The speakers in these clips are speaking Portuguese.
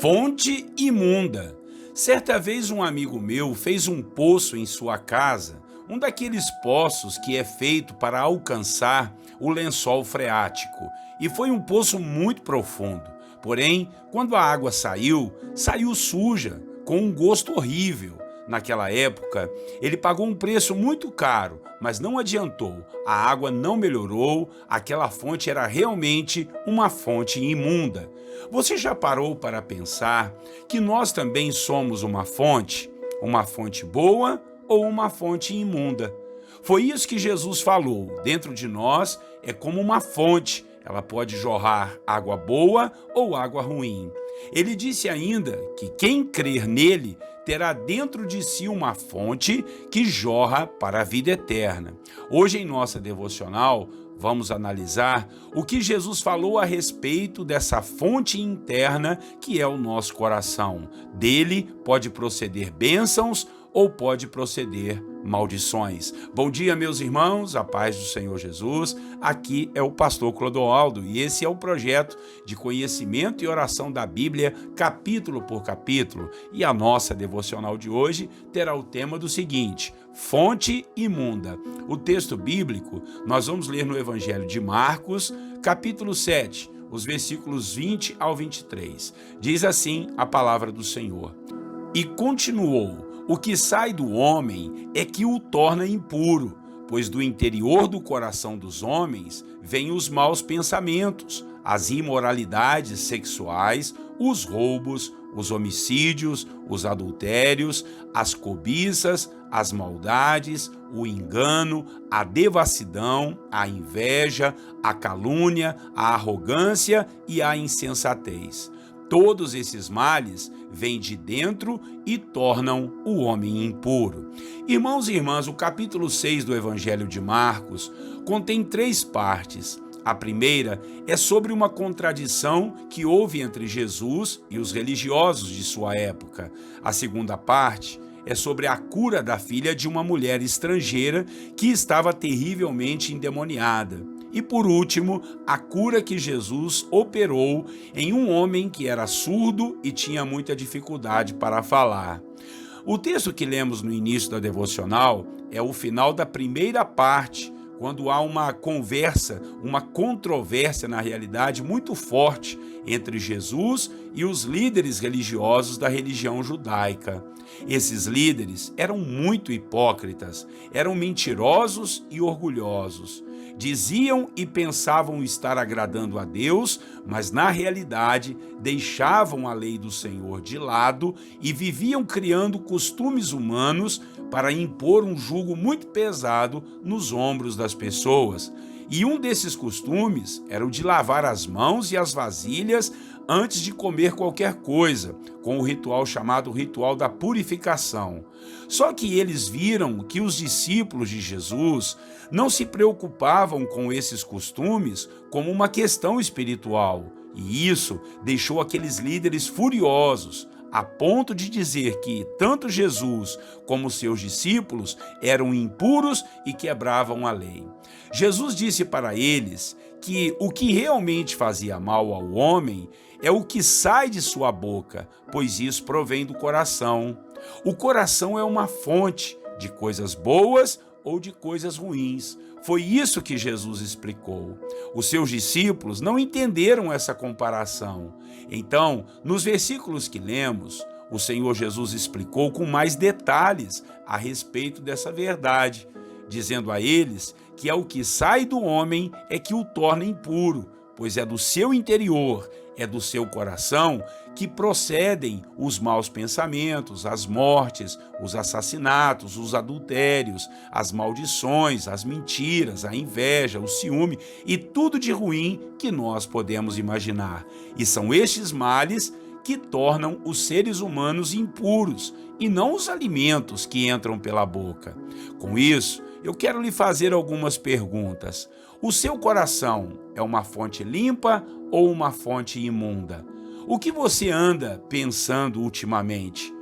Fonte imunda. Certa vez um amigo meu fez um poço em sua casa, um daqueles poços que é feito para alcançar o lençol freático, e foi um poço muito profundo. Porém, quando a água saiu suja, com um gosto horrível. Naquela época, ele pagou um preço muito caro, mas não adiantou. A água não melhorou, aquela fonte era realmente uma fonte imunda. Você já parou para pensar que nós também somos uma fonte boa ou uma fonte imunda? Foi isso que Jesus falou. Dentro de nós é como uma fonte. Ela pode jorrar água boa ou água ruim. Ele disse ainda que quem crer nele terá dentro de si uma fonte que jorra para a vida eterna. Hoje, em nossa devocional, vamos analisar o que Jesus falou a respeito dessa fonte interna que é o nosso coração. Dele pode proceder bênçãos ou pode proceder maldições. Bom dia, meus irmãos, a paz do Senhor Jesus. Aqui é o pastor Clodoaldo e esse é o projeto de conhecimento e oração da Bíblia, capítulo por capítulo. E a nossa devocional de hoje terá o tema do seguinte: fonte imunda. O texto bíblico nós vamos ler no Evangelho de Marcos, capítulo 7, os versículos 20 ao 23. Diz assim a palavra do Senhor: E continuou: o que sai do homem é que o torna impuro, pois do interior do coração dos homens vêm os maus pensamentos, as imoralidades sexuais, os roubos, os homicídios, os adultérios, as cobiças, as maldades, o engano, a devassidão, a inveja, a calúnia, a arrogância e a insensatez. Todos esses males vêm de dentro e tornam o homem impuro. Irmãos e irmãs, o capítulo 6 do Evangelho de Marcos contém 3 partes. A primeira é sobre uma contradição que houve entre Jesus e os religiosos de sua época. A segunda parte é sobre a cura da filha de uma mulher estrangeira que estava terrivelmente endemoniada. E por último, a cura que Jesus operou em um homem que era surdo e tinha muita dificuldade para falar. O texto que lemos no início da devocional é o final da primeira parte, quando há uma controvérsia na realidade muito forte entre Jesus e os líderes religiosos da religião judaica. Esses líderes eram muito hipócritas, eram mentirosos e orgulhosos. Diziam e pensavam estar agradando a Deus, mas na realidade deixavam a lei do Senhor de lado e viviam criando costumes humanos para impor um jugo muito pesado nos ombros das pessoas. E um desses costumes era o de lavar as mãos e as vasilhas antes de comer qualquer coisa, com o ritual chamado ritual da purificação. Só que eles viram que os discípulos de Jesus não se preocupavam com esses costumes como uma questão espiritual, e isso deixou aqueles líderes furiosos, a ponto de dizer que tanto Jesus como seus discípulos eram impuros e quebravam a lei. Jesus disse para eles que o que realmente fazia mal ao homem é o que sai de sua boca, pois isso provém do coração. O coração é uma fonte de coisas boas ou de coisas ruins. Foi isso que Jesus explicou. Os seus discípulos não entenderam essa comparação. Então, nos versículos que lemos, o Senhor Jesus explicou com mais detalhes a respeito dessa verdade, dizendo a eles que é o que sai do homem é que o torna impuro, pois é do seu interior, é do seu coração que procedem os maus pensamentos, as mortes, os assassinatos, os adultérios, as maldições, as mentiras, a inveja, o ciúme e tudo de ruim que nós podemos imaginar. E são estes males que tornam os seres humanos impuros e não os alimentos que entram pela boca. Com isso, eu quero lhe fazer algumas perguntas. O seu coração é uma fonte limpa ou uma fonte imunda? O que você anda pensando ultimamente?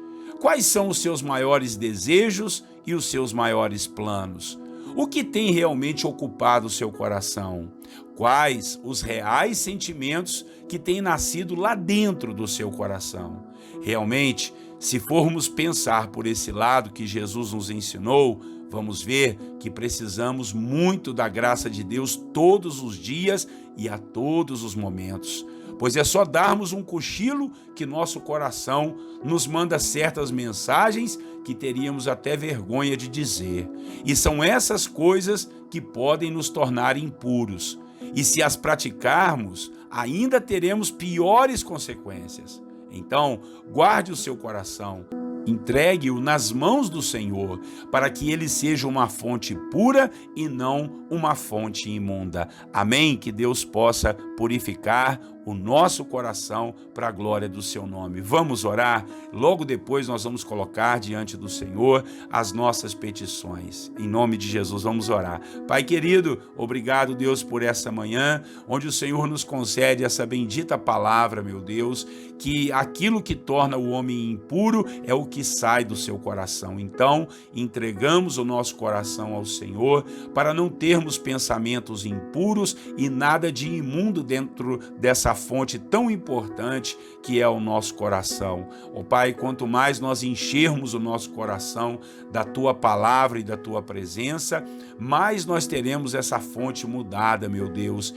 Quais são os seus maiores desejos e os seus maiores planos? O que tem realmente ocupado o seu coração? Quais os reais sentimentos que têm nascido lá dentro do seu coração? Realmente, se formos pensar por esse lado que Jesus nos ensinou, vamos ver que precisamos muito da graça de Deus todos os dias e a todos os momentos. Pois é só darmos um cochilo que nosso coração nos manda certas mensagens que teríamos até vergonha de dizer. E são essas coisas que podem nos tornar impuros. E se as praticarmos, ainda teremos piores consequências. Então, guarde o seu coração. Entregue-o nas mãos do Senhor, para que ele seja uma fonte pura e não uma fonte imunda. Amém? Que Deus possa purificar o nosso coração para a glória do seu nome. Vamos orar? Logo depois nós vamos colocar diante do Senhor as nossas petições. Em nome de Jesus, vamos orar. Pai querido, obrigado, Deus, por essa manhã, onde o Senhor nos concede essa bendita palavra, meu Deus, que aquilo que torna o homem impuro é o que sai do seu coração. Então, entregamos o nosso coração ao Senhor para não termos pensamentos impuros e nada de imundo dentro dessa fonte tão importante que é o nosso coração. Ó Pai, quanto mais nós enchermos o nosso coração da Tua palavra e da Tua presença, mais nós teremos essa fonte mudada, meu Deus,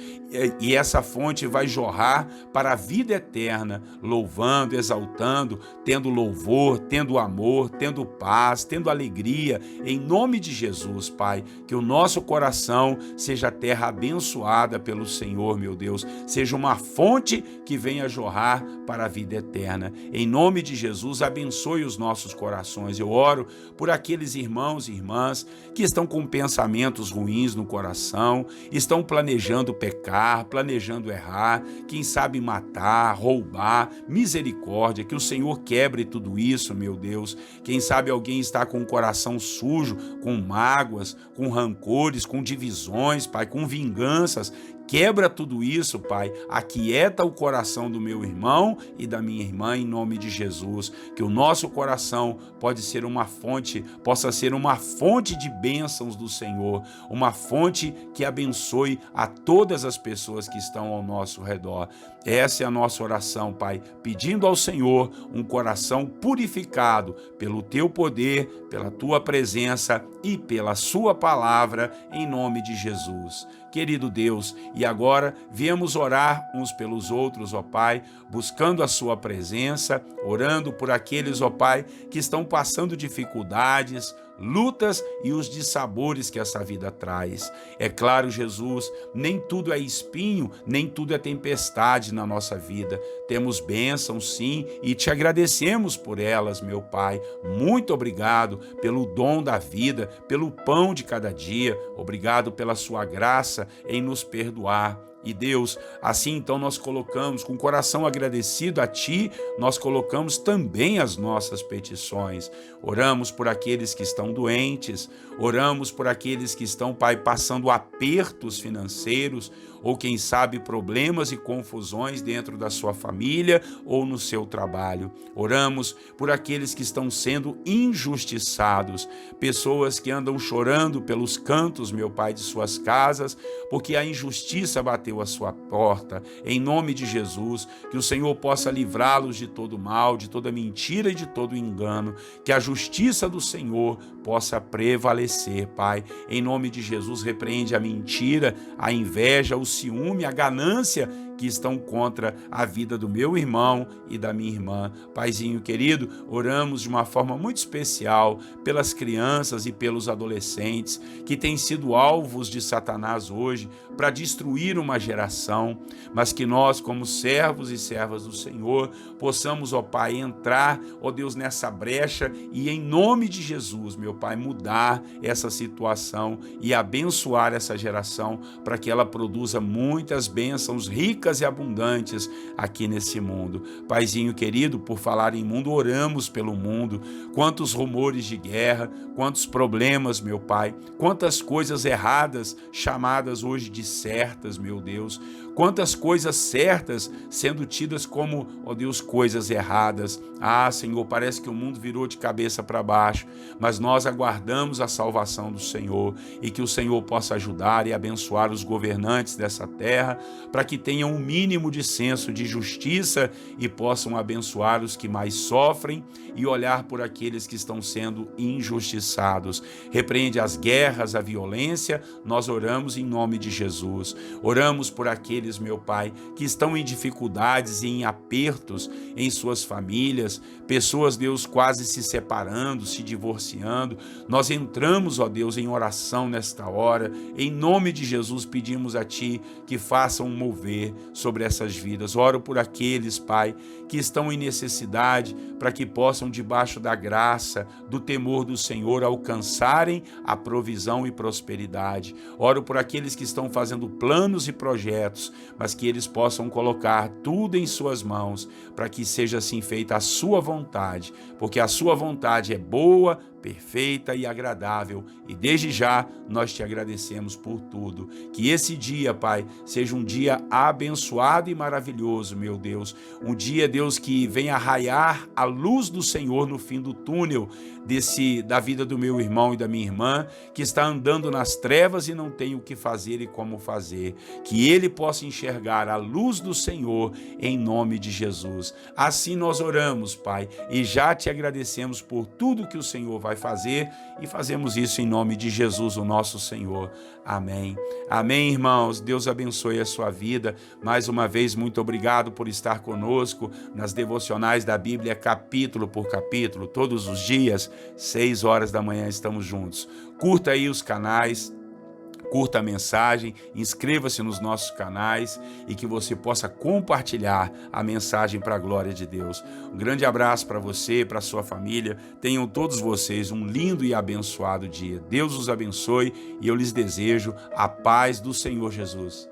e essa fonte vai jorrar para a vida eterna, louvando, exaltando, tendo louvor, tendo amor, tendo paz, tendo alegria, em nome de Jesus, Pai, que o nosso coração seja terra abençoada pelo Senhor, meu Deus, seja uma fonte que venha jorrar para a vida eterna. Em nome de Jesus, abençoe os nossos corações. Eu oro por aqueles irmãos e irmãs que estão com pensamentos ruins no coração, estão planejando pecar, planejando errar, quem sabe matar, roubar, misericórdia, que o Senhor quebre tudo isso, meu Deus. Quem sabe alguém está com o coração sujo, com mágoas, com rancores, com divisões, Pai, com vinganças. Quebra tudo isso, Pai, aquieta o coração do meu irmão e da minha irmã em nome de Jesus, que o nosso coração possa ser uma fonte de bênçãos do Senhor, uma fonte que abençoe a todas as pessoas que estão ao nosso redor. Essa é a nossa oração, Pai, pedindo ao Senhor um coração purificado pelo Teu poder, pela Tua presença e pela Sua palavra, em nome de Jesus. Querido Deus, e agora viemos orar uns pelos outros, ó Pai, buscando a Sua presença, orando por aqueles, ó Pai, que estão passando dificuldades, lutas e os dissabores que essa vida traz. É claro, Jesus, nem tudo é espinho, nem tudo é tempestade na nossa vida. Temos bênçãos, sim, e te agradecemos por elas, meu Pai. Muito obrigado pelo dom da vida, pelo pão de cada dia. Obrigado pela sua graça em nos perdoar. E Deus, assim então nós colocamos, com o coração agradecido a Ti, nós colocamos também as nossas petições. Oramos por aqueles que estão doentes, oramos por aqueles que estão, Pai, passando apertos financeiros, ou quem sabe problemas e confusões dentro da sua família ou no seu trabalho. Oramos por aqueles que estão sendo injustiçados, pessoas que andam chorando pelos cantos, meu Pai, de suas casas, porque a injustiça bateu a sua porta. Em nome de Jesus, que o Senhor possa livrá-los de todo mal, de toda mentira e de todo engano, que a justiça do Senhor possa prevalecer, Pai. Em nome de Jesus, repreende a mentira, a inveja, o ciúme, a ganância que estão contra a vida do meu irmão e da minha irmã. Paizinho querido, oramos de uma forma muito especial pelas crianças e pelos adolescentes que têm sido alvos de Satanás hoje para destruir uma geração, mas que nós, como servos e servas do Senhor, possamos, ó Pai, entrar, ó Deus, nessa brecha e em nome de Jesus, meu Pai, mudar essa situação e abençoar essa geração para que ela produza muitas bênçãos ricas e abundantes aqui nesse mundo. Paizinho querido, por falar em mundo, oramos pelo mundo. Quantos rumores de guerra, quantos problemas, meu Pai, quantas coisas erradas chamadas hoje de certas, meu Deus, Quantas coisas certas sendo tidas como, ó Deus, coisas erradas. Ah, Senhor, parece que o mundo virou de cabeça para baixo, mas nós aguardamos a salvação do Senhor e que o Senhor possa ajudar e abençoar os governantes dessa terra para que tenham um mínimo de senso de justiça e possam abençoar os que mais sofrem e olhar por aqueles que estão sendo injustiçados. Repreende as guerras, a violência. Nós oramos em nome de Jesus. Oramos por aqueles, meu Pai, que estão em dificuldades e em apertos em suas famílias, pessoas, Deus, quase se separando, se divorciando. Nós entramos, ó Deus, em oração nesta hora. Em nome de Jesus, pedimos a Ti que faça um mover sobre essas vidas. Oro por aqueles, Pai, que estão em necessidade, para que possam, debaixo da graça, do temor do Senhor, alcançarem a provisão e prosperidade. Oro por aqueles que estão fazendo planos e projetos, mas que eles possam colocar tudo em suas mãos, para que seja assim feita a sua vontade, porque a sua vontade é boa, perfeita e agradável, e desde já nós te agradecemos por tudo. Que esse dia, Pai, seja um dia abençoado e maravilhoso, meu Deus, um dia, Deus, que venha raiar a luz do Senhor no fim do túnel da vida do meu irmão e da minha irmã, que está andando nas trevas e não tem o que fazer e como fazer, que ele possa enxergar a luz do Senhor em nome de Jesus. Assim nós oramos, Pai, e já te agradecemos por tudo que o Senhor vai fazer, e fazemos isso em nome de Jesus, o nosso Senhor. Amém. Amém, irmãos. Deus abençoe a sua vida. Mais uma vez, muito obrigado por estar conosco nas devocionais da Bíblia, capítulo por capítulo, todos os dias, 6 horas da manhã estamos juntos. Curta aí os canais, curta a mensagem, inscreva-se nos nossos canais e que você possa compartilhar a mensagem para a glória de Deus. Um grande abraço para você, para a sua família. Tenham todos vocês um lindo e abençoado dia. Deus os abençoe e eu lhes desejo a paz do Senhor Jesus.